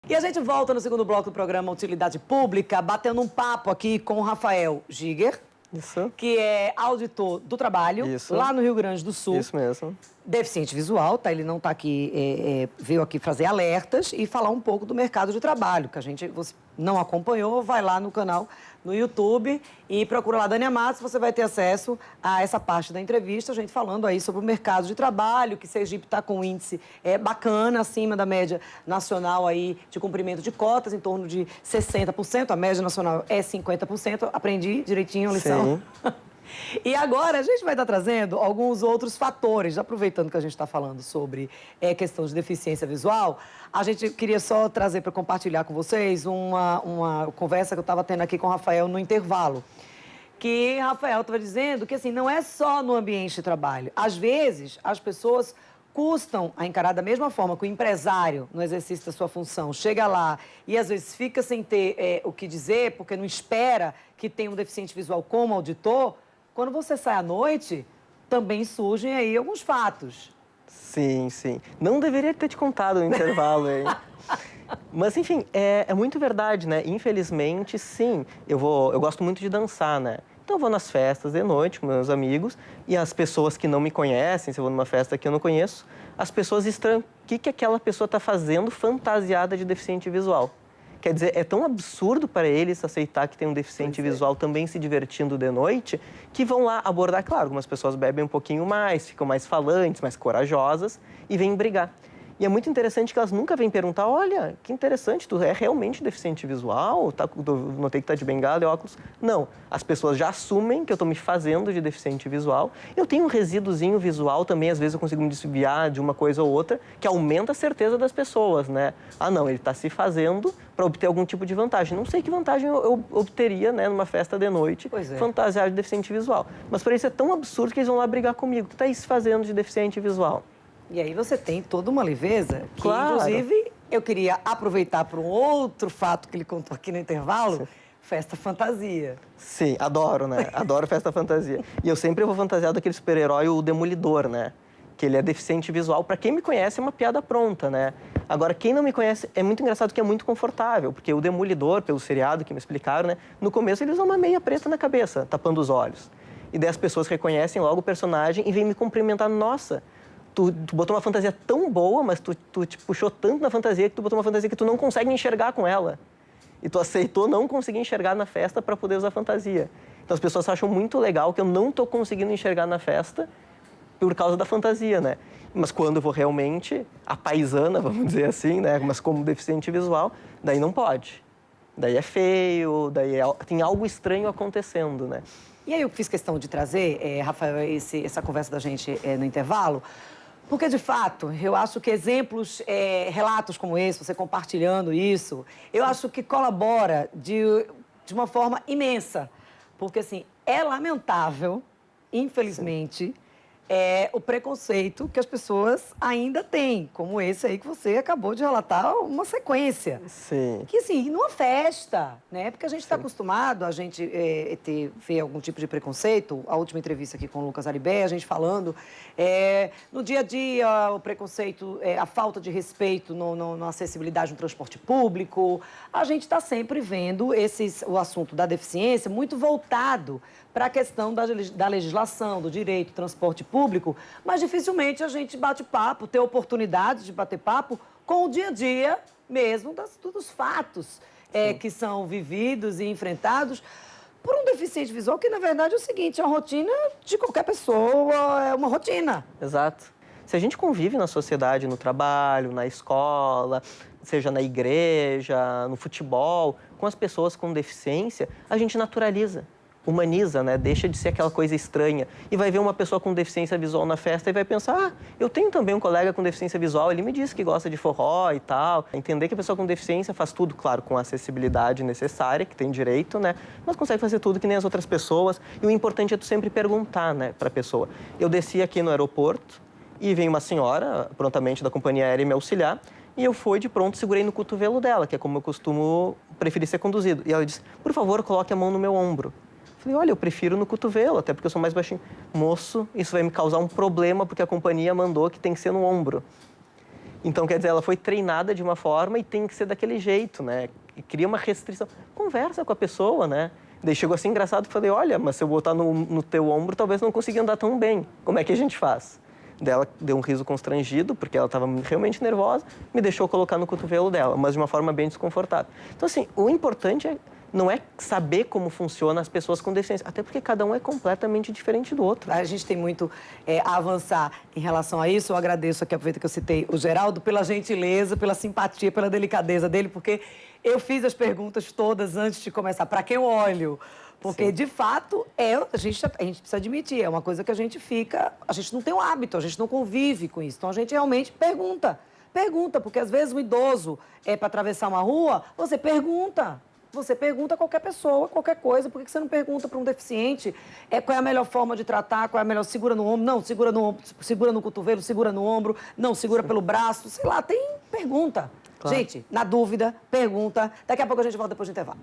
E a gente volta no segundo bloco do programa Utilidade Pública, batendo um papo aqui com o Rafael Giger, Isso. que é auditor do trabalho, lá no Rio Grande do Sul. Isso mesmo. Deficiente visual, tá? Ele não está aqui, veio aqui fazer alertas e falar um pouco do mercado de trabalho, que você não acompanhou, vai lá no canal, no YouTube e procura lá Dânia Matos, você vai ter acesso a essa parte da entrevista, a gente falando aí sobre o mercado de trabalho, que Sergipe está com um índice bacana, acima da média nacional aí de cumprimento de cotas, em torno de 60%, a média nacional é 50%, aprendi direitinho a lição. Sim. E agora a gente vai estar trazendo alguns outros fatores, aproveitando que a gente está falando sobre questão de deficiência visual, a gente queria só trazer para compartilhar com vocês uma conversa que eu estava tendo aqui com o Rafael no intervalo. Que Rafael estava dizendo que assim, não é só no ambiente de trabalho. Às vezes, as pessoas custam a encarar da mesma forma que o empresário, no exercício da sua função, chega lá e às vezes fica sem ter o que dizer, porque não espera que tenha um deficiente visual como auditor. Quando você sai à noite, também surgem aí alguns fatos. Sim, sim. Não deveria ter te contado no intervalo, hein? Mas, enfim, é muito verdade, né? Infelizmente, sim. Eu gosto muito de dançar, né? Então, eu vou nas festas de noite com meus amigos e as pessoas que não me conhecem, se eu vou numa festa que eu não conheço, as pessoas estranham o que aquela pessoa está fazendo fantasiada de deficiente visual. Quer dizer, é tão absurdo para eles aceitar que tem um deficiente visual também se divertindo de noite, que vão lá abordar. Claro, algumas pessoas bebem um pouquinho mais, ficam mais falantes, mais corajosas e vêm brigar. E é muito interessante que elas nunca vêm perguntar, olha, que interessante, tu é realmente deficiente visual? Notei que tá de bengala e óculos. Não, as pessoas já assumem que eu estou me fazendo de deficiente visual. Eu tenho um resíduozinho visual também, às vezes eu consigo me desviar de uma coisa ou outra, que aumenta a certeza das pessoas, né? Ah, não, ele está se fazendo para obter algum tipo de vantagem. Não sei que vantagem eu obteria, né, numa festa de noite, fantasiado de deficiente visual. Mas para isso é tão absurdo que eles vão lá brigar comigo. Tu tá aí se fazendo de deficiente visual. E aí você tem toda uma leveza que, claro. Inclusive, eu queria aproveitar para um outro fato que ele contou aqui no intervalo, sim. Festa fantasia. Sim, adoro, né? Adoro festa fantasia. E eu sempre vou fantasiado daquele super-herói, o Demolidor, né? Que ele é deficiente visual. Para quem me conhece, é uma piada pronta, né? Agora, quem não me conhece, é muito engraçado que é muito confortável, porque o Demolidor, pelo seriado que me explicaram, né? No começo, ele usa uma meia preta na cabeça, tapando os olhos. E daí as pessoas reconhecem logo o personagem e vêm me cumprimentar. Nossa, tu botou uma fantasia tão boa, mas tu te puxou tanto na fantasia que tu botou uma fantasia que tu não consegue enxergar com ela. E tu aceitou não conseguir enxergar na festa para poder usar fantasia. Então as pessoas acham muito legal que eu não estou conseguindo enxergar na festa por causa da fantasia, né? Mas quando eu vou realmente, a paisana, vamos dizer assim, né? Mas como deficiente visual, daí não pode. Daí é feio, daí tem algo estranho acontecendo, né? E aí eu fiz questão de trazer, Rafael, essa conversa da gente no intervalo, porque, de fato, eu acho que exemplos, relatos como esse, você compartilhando isso, eu acho que colabora de uma forma imensa. Porque, assim, é lamentável, infelizmente, o preconceito que as pessoas ainda têm, como esse aí que você acabou de relatar, uma sequência. Sim. Que, assim, numa festa, né? Porque a gente está acostumado a gente ver algum tipo de preconceito. A última entrevista aqui com o Lucas Aribé, a gente falando no dia a dia, o preconceito, a falta de respeito na acessibilidade no transporte público. A gente está sempre vendo o assunto da deficiência muito voltado para a questão da legislação, do direito, do transporte público, mas dificilmente a gente bate papo, tem oportunidade de bater papo com o dia a dia mesmo dos fatos que são vividos e enfrentados por um deficiente visual, que na verdade é o seguinte, é uma rotina de qualquer pessoa, é uma rotina. Exato. Se a gente convive na sociedade, no trabalho, na escola, seja na igreja, no futebol, com as pessoas com deficiência, a gente naturaliza. Humaniza, né? Deixa de ser aquela coisa estranha. E vai ver uma pessoa com deficiência visual na festa e vai pensar, eu tenho também um colega com deficiência visual, ele me disse que gosta de forró e tal. Entender que a pessoa com deficiência faz tudo, claro, com a acessibilidade necessária, que tem direito, né? Mas consegue fazer tudo que nem as outras pessoas. E o importante é tu sempre perguntar, né, pra pessoa. Eu desci aqui no aeroporto e veio uma senhora, prontamente da companhia aérea, me auxiliar. E eu fui, de pronto, segurei no cotovelo dela, que é como eu costumo preferir ser conduzido. E ela disse, por favor, coloque a mão no meu ombro. Falei, olha, eu prefiro no cotovelo, até porque eu sou mais baixinho. Moço, isso vai me causar um problema, porque a companhia mandou que tem que ser no ombro. Então, quer dizer, ela foi treinada de uma forma e tem que ser daquele jeito, né? E cria uma restrição. Conversa com a pessoa, né? Daí chegou assim engraçado e falei, olha, mas se eu botar no teu ombro, talvez não consiga andar tão bem. Como é que a gente faz? Daí ela deu um riso constrangido, porque ela estava realmente nervosa, me deixou colocar no cotovelo dela, mas de uma forma bem desconfortável. Então, assim, o importante não é saber como funciona as pessoas com deficiência, até porque cada um é completamente diferente do outro. A gente tem muito a avançar em relação a isso. Eu agradeço aqui, aproveita que eu citei o Geraldo, pela gentileza, pela simpatia, pela delicadeza dele, porque eu fiz as perguntas todas antes de começar. Para quem eu olho? Porque, de fato, a gente precisa admitir, é uma coisa que a gente não tem o hábito, a gente não convive com isso. Então, a gente realmente pergunta. Pergunta, porque às vezes o idoso para atravessar uma rua, você pergunta. Você pergunta a qualquer pessoa, qualquer coisa. Por que você não pergunta para um deficiente qual é a melhor forma de tratar, qual é a melhor... Segura no ombro, não, segura no ombro, segura no cotovelo, segura no ombro, não, segura pelo braço, sei lá, tem pergunta. Claro. Gente, na dúvida, pergunta. Daqui a pouco a gente volta depois do intervalo.